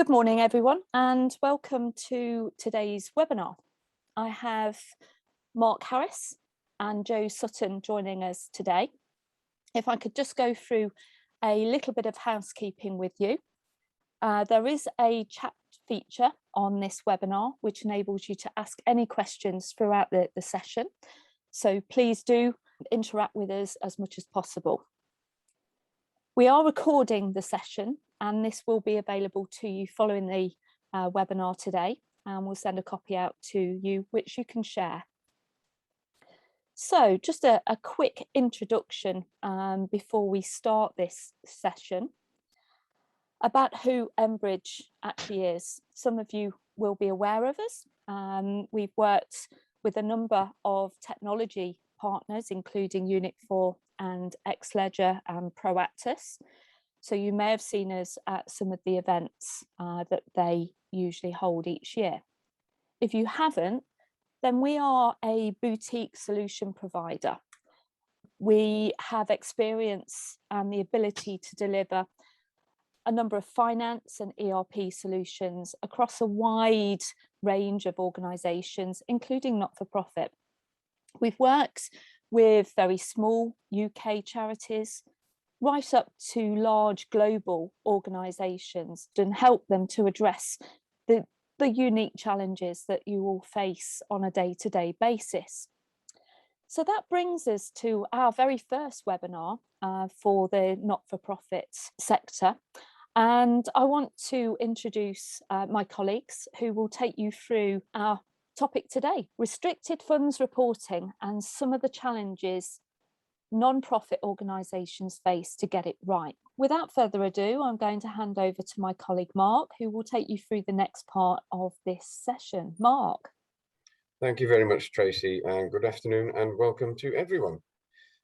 Good morning, everyone, and welcome to today's webinar. I have Mark Harris and Jo Sutton joining us today. If I could just go through a little bit of housekeeping with you. There is a chat feature on this webinar which enables you to ask any questions throughout the session. So please do interact with us as much as possible. We are recording the session and this will be available to you following the webinar today, and we'll send a copy out to you which you can share. So just a quick introduction before we start this session about who Enbridge actually is. Some of you will be aware of us. We've worked with a number of technology partners, including Unit 4 and Xledger and Proactus. So you may have seen us at some of the events that they usually hold each year. If you haven't, then we are a boutique solution provider. We have experience and the ability to deliver a number of finance and ERP solutions across a wide range of organisations, including not-for-profit. We've worked with very small UK charities, right up to large global organisations, and help them to address the unique challenges that you all face on a day-to-day basis. So that brings us to our very first webinar for the not-for-profit sector. And I want to introduce my colleagues who will take you through our topic today: restricted funds reporting and some of the challenges non-profit organisations face to get it right. Without further ado, I'm going to hand over to my colleague Mark, who will take you through the next part of this session. Mark. Thank you very much, Tracy, and good afternoon and welcome to everyone.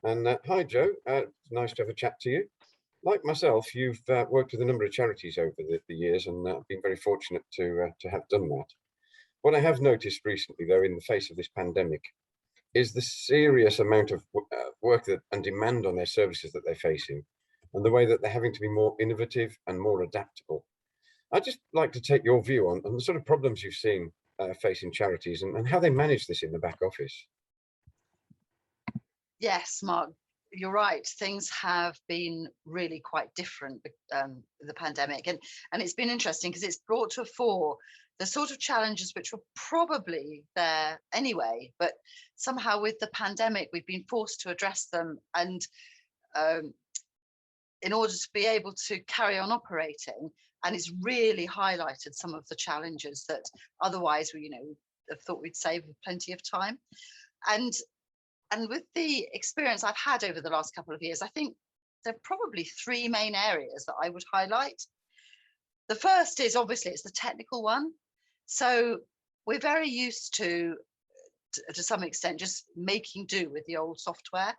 And hi, Jo. It's nice to have a chat to you. Like myself, you've worked with a number of charities over the years, and I've been very fortunate to have done that. What I have noticed recently, though, in the face of this pandemic, is the serious amount of work and demand on their services that they're facing, and the way that they're having to be more innovative and more adaptable. I'd just like to take your view on the sort of problems you've seen facing charities and how they manage this in the back office. Yes, Mark, you're right. Things have been really quite different with the pandemic, and it's been interesting because it's brought to the fore the sort of challenges which were probably there anyway, but somehow with the pandemic we've been forced to address them, and in order to be able to carry on operating. And it's really highlighted some of the challenges that otherwise we, have thought we'd save plenty of time. And with the experience I've had over the last couple of years, I think there are probably three main areas that I would highlight. The first is obviously it's the technical one. So we're very used to some extent, just making do with the old software.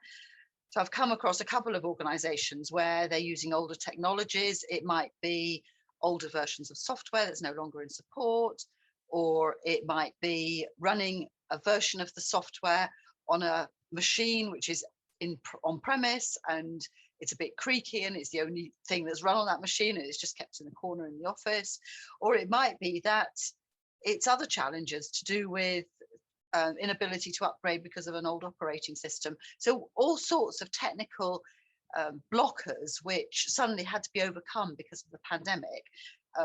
So I've come across a couple of organizations where they're using older technologies. It might be older versions of software that's no longer in support, or it might be running a version of the software on a machine which is on premise and it's a bit creaky and it's the only thing that's run on that machine and it's just kept in the corner in the office. Or it might be that it's other challenges to do with inability to upgrade because of an old operating system. So all sorts of technical blockers which suddenly had to be overcome because of the pandemic,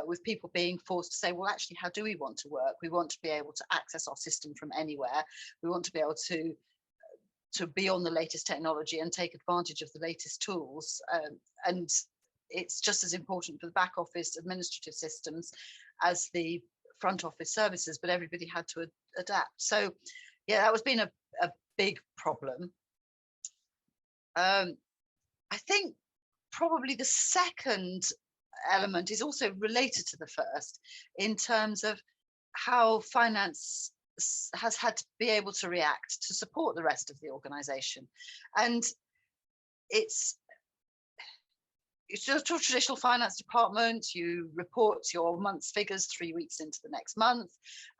with people being forced to say, well, actually, how do we want to work? We want to be able to access our system from anywhere. We want to be able to be on the latest technology and take advantage of the latest tools. And it's just as important for the back office administrative systems as the front office services, but everybody had to adapt. So yeah, that was been a big problem. I think probably the second element is also related to the first in terms of how finance has had to be able to react to support the rest of the organization. And it's your traditional finance department, you report your month's figures 3 weeks into the next month,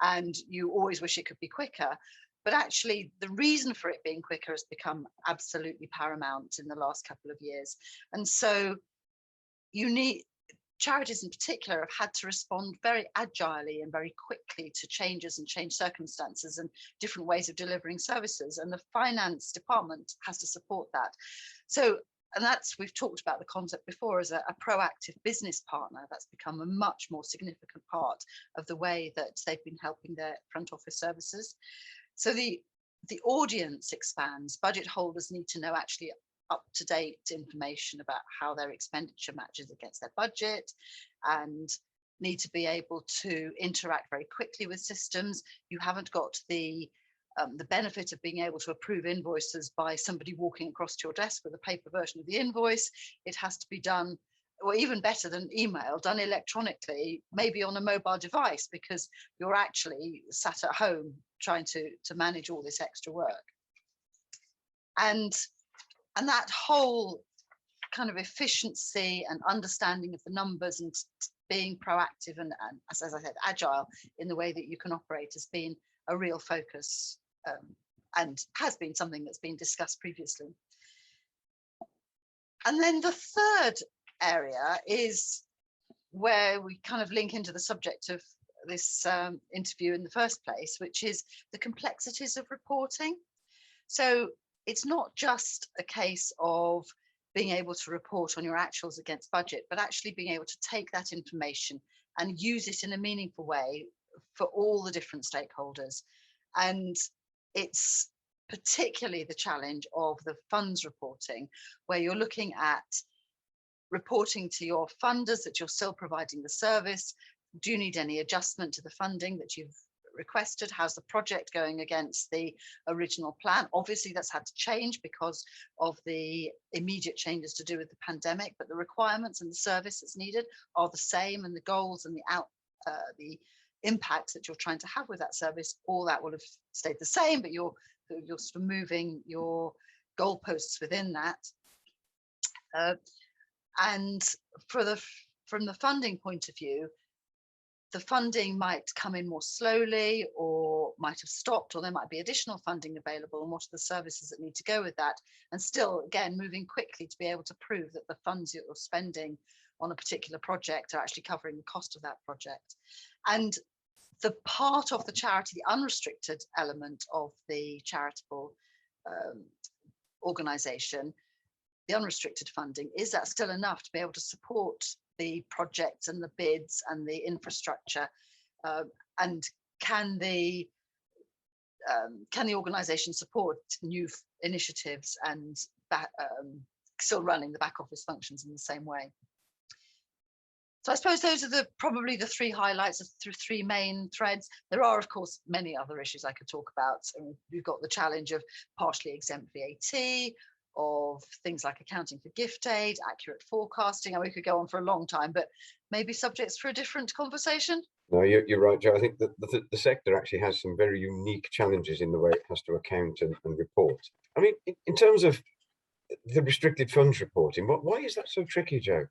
and you always wish it could be quicker. But actually, the reason for it being quicker has become absolutely paramount in the last couple of years. And so you need charities in particular have had to respond very agilely and very quickly to changes and changed circumstances and different ways of delivering services. And the finance department has to support that. So, and that's, we've talked about the concept before as a proactive business partner. That's become a much more significant part of the way that they've been helping their front office services. So the audience expands. Budget holders need to know actually up-to-date information about how their expenditure matches against their budget, and need to be able to interact very quickly with systems. You haven't got the benefit of being able to approve invoices by somebody walking across to your desk with a paper version of the invoice. It has to be done, or even better than email, done electronically, maybe on a mobile device, because you're actually sat at home trying to manage all this extra work. And that whole kind of efficiency and understanding of the numbers and being proactive and as I said, agile in the way that you can operate has been a real focus, and has been something that's been discussed previously. And then the third area is where we kind of link into the subject of this interview in the first place, which is the complexities of reporting. So it's not just a case of being able to report on your actuals against budget, but actually being able to take that information and use it in a meaningful way for all the different stakeholders. And it's particularly the challenge of the funds reporting, where you're looking at reporting to your funders that you're still providing the service. Do you need any adjustment to the funding that you've requested? How's the project going against the original plan? Obviously that's had to change because of the immediate changes to do with the pandemic, but the requirements and the service that's needed are the same, and the goals and the impact that you're trying to have with that service, all that will have stayed the same, but you're sort of moving your goalposts within that. And from the funding point of view, the funding might come in more slowly or might have stopped, or there might be additional funding available, and what are the services that need to go with that, and still again moving quickly to be able to prove that the funds you're spending on a particular project are actually covering the cost of that project. And the part of the charity, the unrestricted element of the charitable organisation, the unrestricted funding, is that still enough to be able to support the projects and the bids and the infrastructure, and can the organisation support new initiatives and still running the back office functions in the same way? So I suppose those are probably the three highlights through three main threads. There are, of course, many other issues I could talk about. We've got the challenge of partially exempt VAT, of things like accounting for gift aid, accurate forecasting, and we could go on for a long time, but maybe subjects for a different conversation. No, you're right, Jo. I think that the sector actually has some very unique challenges in the way it has to account and report. I mean, in terms of the restricted funds reporting, why is that so tricky, Jo?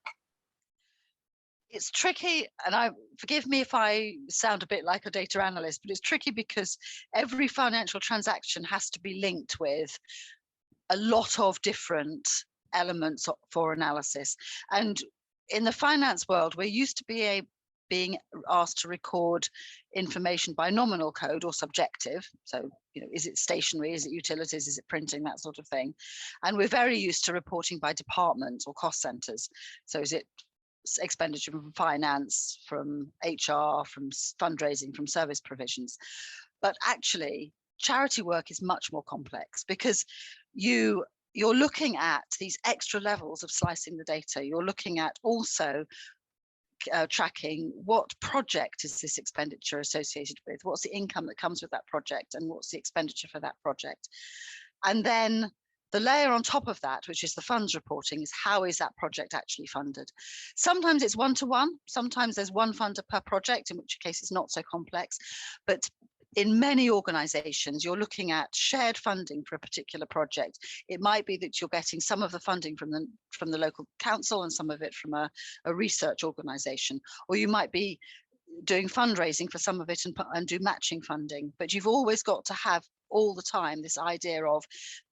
It's tricky, and forgive me if I sound a bit like a data analyst, but it's tricky because every financial transaction has to be linked with a lot of different elements for analysis. And in the finance world, we're used to being asked to record information by nominal code or subjective. So, is it stationery, is it utilities, is it printing, that sort of thing. And we're very used to reporting by department or cost centers. So is it expenditure from finance, from HR, from fundraising, from service provisions? But actually, charity work is much more complex because you're looking at these extra levels of slicing the data. You're looking at also tracking what project is this expenditure associated with, what's the income that comes with that project, and what's the expenditure for that project. And then the layer on top of that, which is the funds reporting, is how is that project actually funded? Sometimes it's one-to-one, sometimes there's one funder per project, in which case it's not so complex. But in many organizations, you're looking at shared funding for a particular project. It might be that you're getting some of the funding from the local council and some of it from a research organization, or you might be doing fundraising for some of it and do matching funding. But you've always got to have all the time this idea of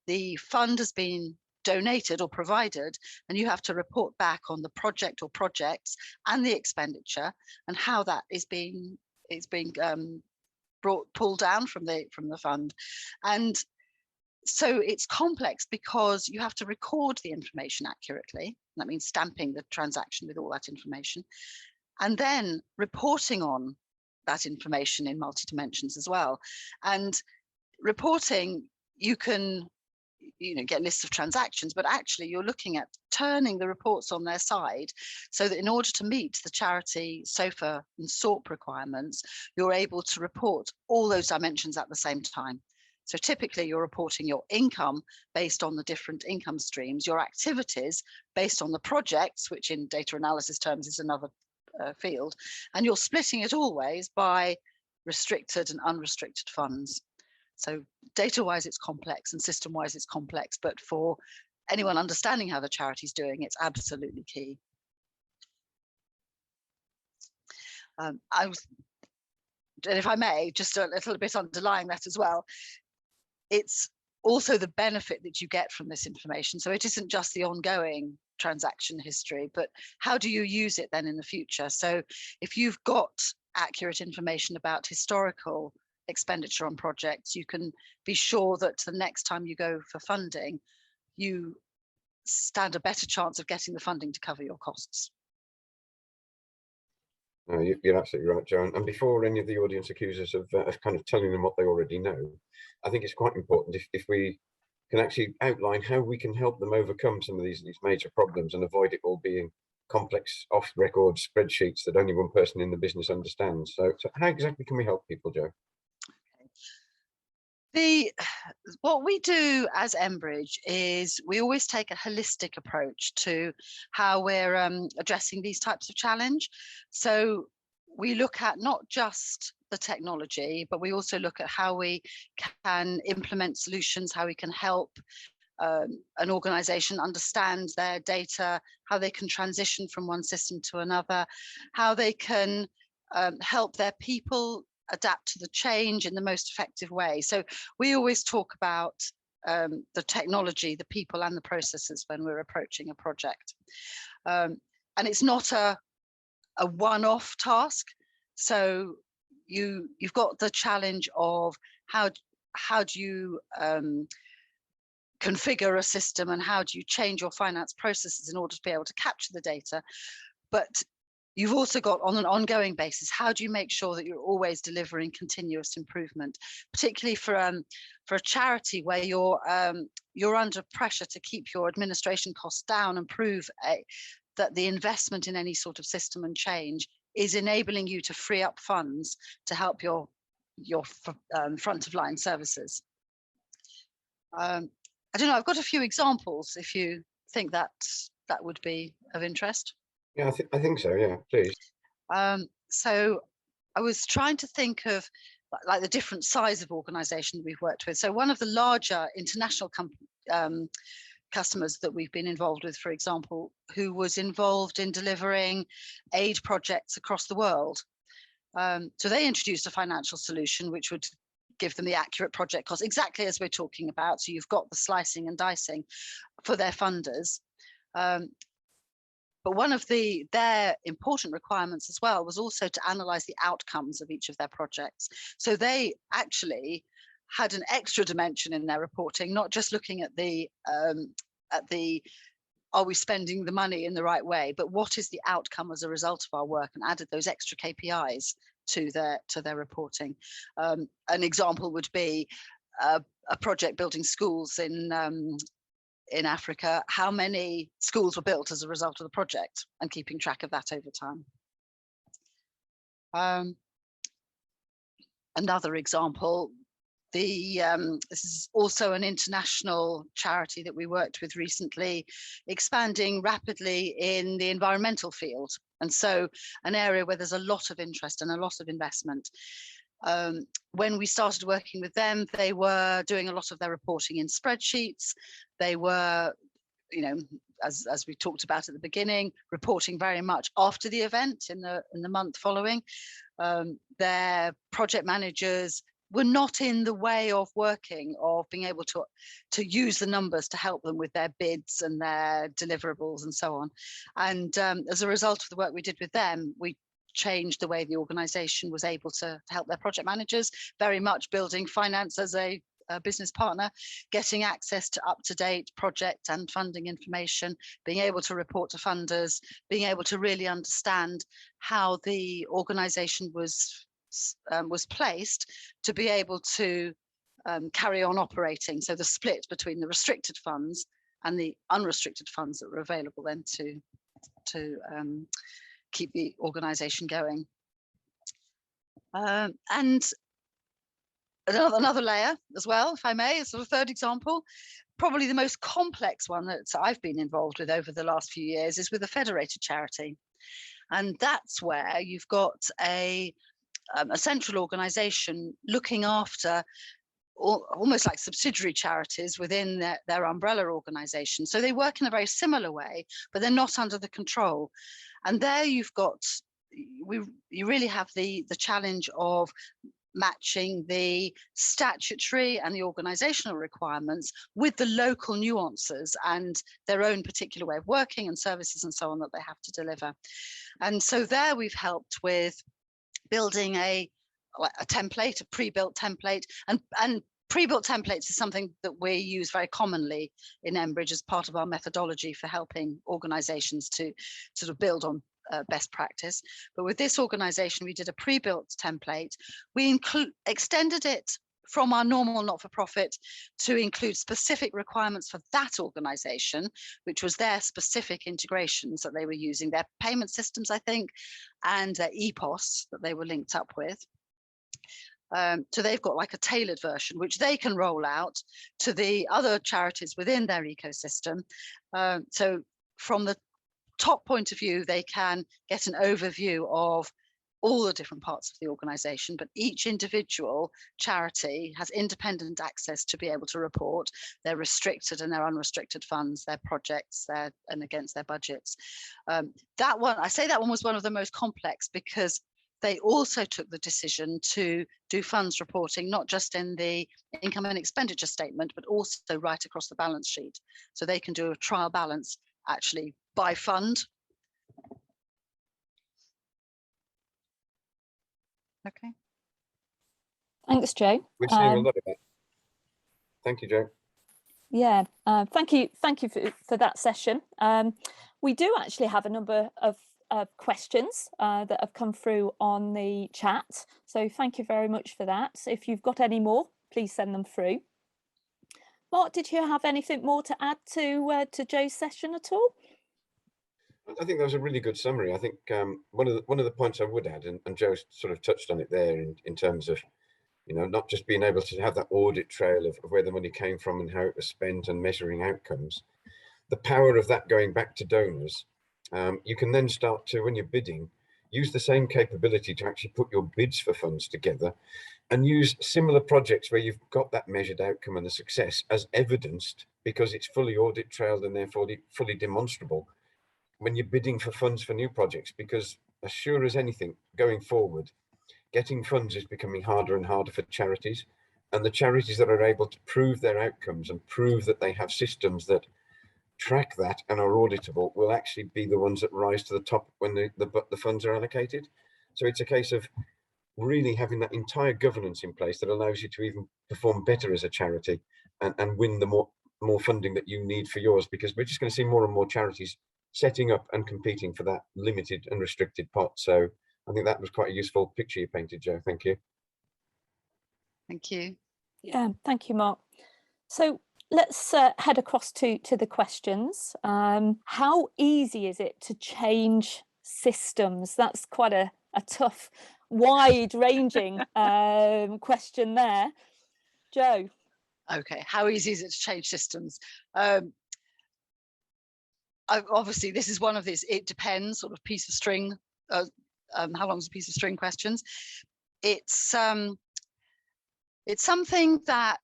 the fund has been donated or provided, and you have to report back on the project or projects and the expenditure and how that is being pulled down from the fund. And so it's complex because you have to record the information accurately. That means stamping the transaction with all that information, and then reporting on that information in multi-dimensions as well. And reporting, you can get lists of transactions, but actually you're looking at turning the reports on their side so that in order to meet the charity SOFA and SORP requirements, you're able to report all those dimensions at the same time. So typically you're reporting your income based on the different income streams, your activities based on the projects, which in data analysis terms is another field, and you're splitting it always by restricted and unrestricted funds. So data-wise, it's complex, and system-wise, it's complex. But for anyone understanding how the charity's doing, it's absolutely key. And if I may, just a little bit underlying that as well, it's also the benefit that you get from this information. So it isn't just the ongoing transaction history, but how do you use it then in the future? So if you've got accurate information about historical expenditure on projects, you can be sure that the next time you go for funding, you stand a better chance of getting the funding to cover your costs. You're absolutely right, Joan. And before any of the audience accuse us of kind of telling them what they already know, I think it's quite important if we can actually outline how we can help them overcome some of these major problems and avoid it all being complex off-record spreadsheets that only one person in the business understands. So how exactly can we help people, Joe? What we do as Enbridge is we always take a holistic approach to how we're addressing these types of challenge. So we look at not just the technology, but we also look at how we can implement solutions, how we can help an organization understand their data, how they can transition from one system to another, how they can help their people adapt to the change in the most effective way. So we always talk about the technology, the people and the processes when we're approaching a project. And it's not a one-off task. So you've got the challenge of how do you configure a system and how do you change your finance processes in order to be able to capture the data. But you've also got, on an ongoing basis, how do you make sure that you're always delivering continuous improvement, particularly for a charity where you're under pressure to keep your administration costs down and prove that the investment in any sort of system and change is enabling you to free up funds to help your front of line services. I don't know, I've got a few examples if you think that would be of interest. Yeah, I think so, yeah, please. So I was trying to think of like the different size of organization we've worked with. So one of the larger international customers that we've been involved with, for example, who was involved in delivering aid projects across the world. So they introduced a financial solution which would give them the accurate project cost, exactly as we're talking about. So you've got the slicing and dicing for their funders. But one of their important requirements as well was also to analyze the outcomes of each of their projects. So they actually had an extra dimension in their reporting, not just looking at the are we spending the money in the right way, but what is the outcome as a result of our work, and added those extra KPIs to their reporting. An example would be a project building schools in Africa. How many schools were built as a result of the project, and keeping track of that over time. Another example, this is also an international charity that we worked with recently, expanding rapidly in the environmental field. And so an area where there's a lot of interest and a lot of investment. When we started working with them, they were doing a lot of their reporting in spreadsheets. They were, as we talked about at the beginning, reporting very much after the event in the month following. Their project managers were not in the way of working, of being able to use the numbers to help them with their bids and their deliverables and so on. And as a result of the work we did with them, we changed the way the organisation was able to help their project managers, very much building finance as a business partner, getting access to up-to-date project and funding information, being able to report to funders, being able to really understand how the organisation was placed to be able to carry on operating. So the split between the restricted funds and the unrestricted funds that were available then to keep the organisation going. And another layer as well, if I may, a sort of third example, probably the most complex one that I've been involved with over the last few years is with a federated charity. And that's where you've got a central organisation looking after almost like subsidiary charities within their umbrella organisation. So they work in a very similar way, but they're not under the control. And there you've got, you really have the challenge of matching the statutory and the organizational requirements with the local nuances and their own particular way of working and services and so on that they have to deliver. And so there we've helped with building a template, a pre-built template, and pre-built templates is something that we use very commonly in Enbridge as part of our methodology for helping organizations to sort of build on best practice. But with this organization, we did a pre-built template. We extended it from our normal not-for-profit to include specific requirements for that organization, which was their specific integrations that they were using, their payment systems, I think, and their EPOS that they were linked up with. So they've got like a tailored version, which they can roll out to the other charities within their ecosystem. So from the top point of view, they can get an overview of all the different parts of the organization, but each individual charity has independent access to be able to report their restricted and their unrestricted funds, their projects, and against their budgets. That one was one of the most complex because they also took the decision to do funds reporting, not just in the income and expenditure statement, but also right across the balance sheet. So they can do a trial balance actually by fund. Okay. Thanks, Joe. We're seeing a lot of that. Thank you, Joe. Yeah, thank you for that session. We do actually have a number of questions that have come through on the chat, so thank you very much for that. So if you've got any more, please send them through. Mark, did you have anything more to add to Joe's session at all? I think that was a really good summary. I think one of the points I would add, and Joe sort of touched on it there in terms of, you know, not just being able to have that audit trail of where the money came from and how it was spent and measuring outcomes, the power of that going back to donors. You can then start to, when you're bidding, use the same capability to actually put your bids for funds together and use similar projects where you've got that measured outcome and the success as evidenced because it's fully audit trailed and therefore fully demonstrable when you're bidding for funds for new projects, because as sure as anything going forward, getting funds is becoming harder and harder for charities, and the charities that are able to prove their outcomes and prove that they have systems that track that and are auditable will actually be the ones that rise to the top when the funds are allocated. So it's a case of really having that entire governance in place that allows you to even perform better as a charity and win the more funding that you need for yours, because we're just going to see more and more charities setting up and competing for that limited and restricted pot. So I think that was quite a useful picture you painted, Joe. Thank you. Thank you. Yeah, thank you, Mark. So let's head across to the questions. How easy is it to change systems? That's quite a tough, wide-ranging question there. Joe. Okay, how easy is it to change systems? Obviously, this is one of these, it depends, sort of piece of string, how long's a piece of string questions. It's something that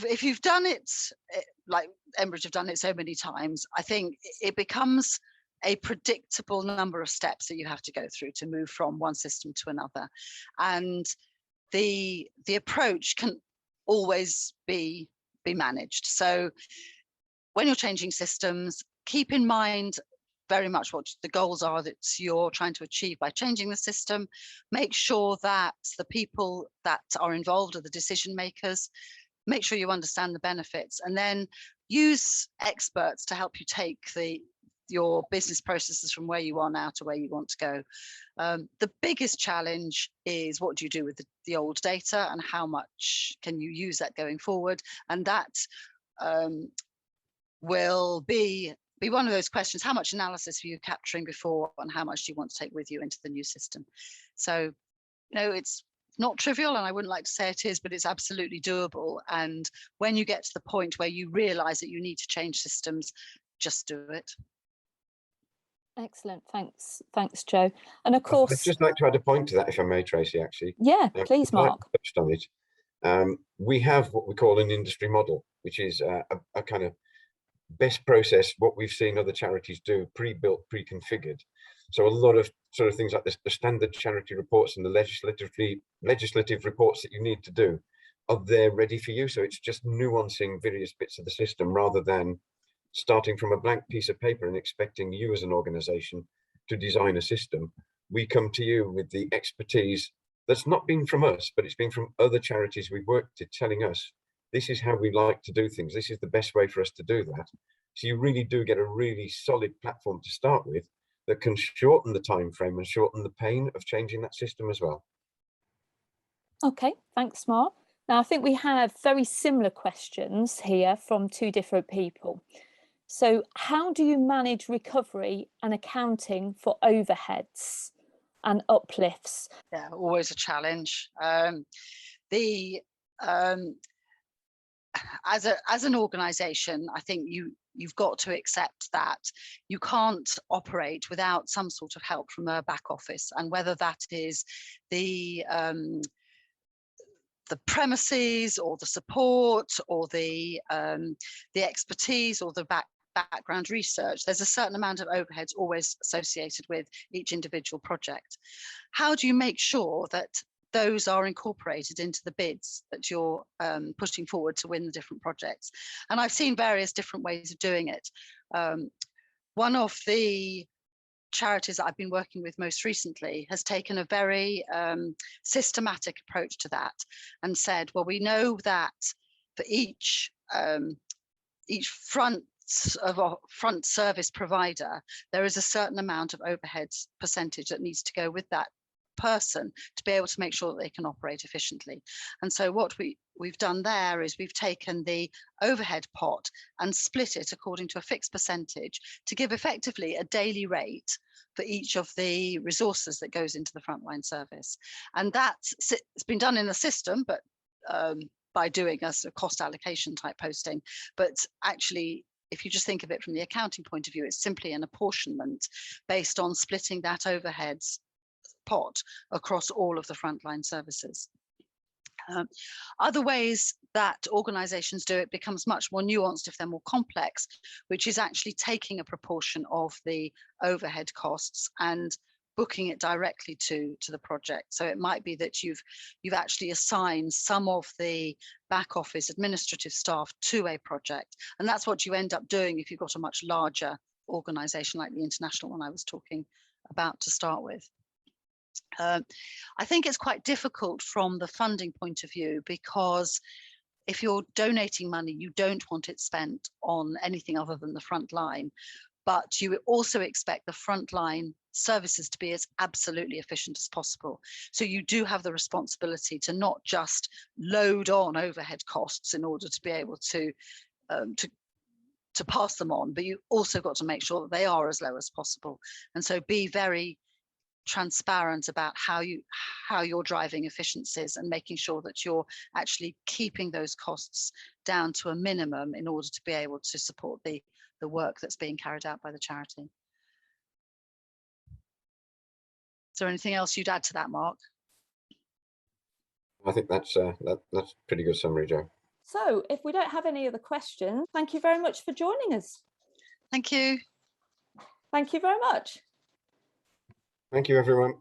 if you've done it, like Enbridge have done it so many times, I think it becomes a predictable number of steps that you have to go through to move from one system to another. And the approach can always be managed. So when you're changing systems, keep in mind very much what the goals are that you're trying to achieve by changing the system. Make sure that the people that are involved are the decision makers. Make sure you understand the benefits, and then use experts to help you take your business processes from where you are now to where you want to go. The biggest challenge is, what do you do with the old data, and how much can you use that going forward? And that will be one of those questions: how much analysis were you capturing before, and how much do you want to take with you into the new system? So, it's not trivial, and I wouldn't like to say it is, but it's absolutely doable. And when you get to the point where you realize that you need to change systems, just do it. Excellent. Thanks, Joe. And of course, I'd just like to add a point to that, if I may, Tracy, actually. Yeah, please, Like Mark. touched on it. We have what we call an industry model, which is a kind of best process, what we've seen other charities do, pre-built, pre-configured. So a lot of sort of things like this, the standard charity reports and the legislative reports that you need to do are there ready for you. So it's just nuancing various bits of the system rather than starting from a blank piece of paper and expecting you as an organization to design a system. We come to you with the expertise that's not been from us, but it's been from other charities we've worked with, telling us this is how we like to do things. This is the best way for us to do that. So you really do get a really solid platform to start with that can shorten the time frame and shorten the pain of changing that system as well. Okay, thanks, Mark. Now, I think we have very similar questions here from two different people. So how do you manage recovery and accounting for overheads and uplifts? Yeah, always a challenge. As an organization, I think you've got to accept that you can't operate without some sort of help from a back office, and whether that is the premises or the support or the expertise or the background research, there's a certain amount of overheads always associated with each individual project. How do you make sure that those are incorporated into the bids that you're putting forward to win the different projects? And I've seen various different ways of doing it. One of the charities that I've been working with most recently has taken a very systematic approach to that and said, well, we know that for each front service provider, there is a certain amount of overheads percentage that needs to go with that person to be able to make sure that they can operate efficiently. And so what we've done there is we've taken the overhead pot and split it according to a fixed percentage to give effectively a daily rate for each of the resources that goes into the frontline service. And it's been done in the system, but by doing a cost allocation type posting. But actually, if you just think of it from the accounting point of view, it's simply an apportionment based on splitting that overheads pot across all of the frontline services. Other ways that organizations do it becomes much more nuanced if they're more complex, which is actually taking a proportion of the overhead costs and booking it directly to the project. So it might be that you've actually assigned some of the back office administrative staff to a project, and that's what you end up doing if you've got a much larger organization like the international one I was talking about to start with. I think it's quite difficult from the funding point of view, because if you're donating money, you don't want it spent on anything other than the front line, but you also expect the frontline services to be as absolutely efficient as possible. So you do have the responsibility to not just load on overhead costs in order to be able to pass them on, but you also got to make sure that they are as low as possible. And so be very transparent about how you're driving efficiencies and making sure that you're actually keeping those costs down to a minimum in order to be able to support the work that's being carried out by the charity. Is there anything else you'd add to that, Mark? I think that's pretty good summary, Jo. So if we don't have any other questions, thank you very much for joining us. Thank you. Thank you very much. Thank you, everyone.